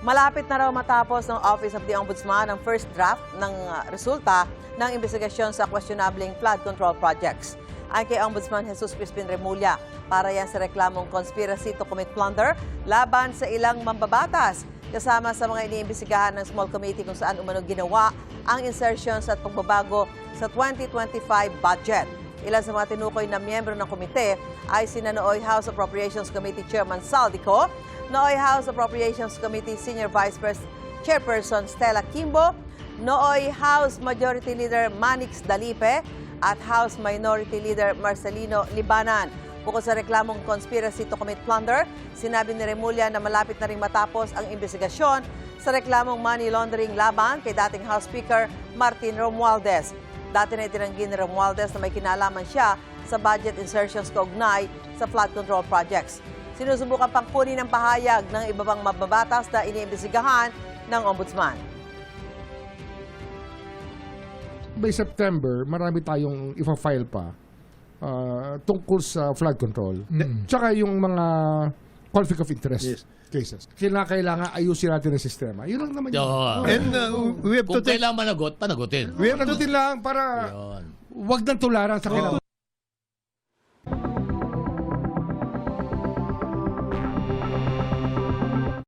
Malapit na raw matapos ng Office of the Ombudsman ang first draft ng resulta ng investigasyon sa questionabling flood control projects. Ay kay Ombudsman Jesus Crispin Remulla, para yan sa reklamong conspiracy to commit plunder laban sa ilang mambabatas, kasama sa mga iniimbestigahan ng small committee kung saan umano ginawa ang insertions at pagbabago sa 2025 budget. Ilan sa mga tinukoy na miyembro ng komite ay sina Nooy House Appropriations Committee Chairman Saldico, Nooy House Appropriations Committee Senior Vice Chairperson Stella Kimbo, Nooy House Majority Leader Manix Dalipe, at House Minority Leader Marcelino Libanan. Bukod sa reklamong conspiracy to commit plunder, sinabi ni Remulla na malapit na ring matapos ang investigasyon sa reklamong money laundering laban kay dating House Speaker Martin Romualdez. Dati na itinanggi ni Romualdez na may kinalaman siya sa budget insertions kaugnay sa flood control projects. Sinusubukan pang kunin ang pahayag ng iba pang mababatas na iniimbestigahan ng Ombudsman. By September, marami tayong ipa-file pa tungkol sa flood control. Tsaka yung mga conflict of interest cases. Kailangan ayusin natin ang sistema. Yun lang naman yun. And we have Kung to take... kailangan managot, panagutin. We have to... Panagutin lang para Yun. wag nang tularan sa kailangan.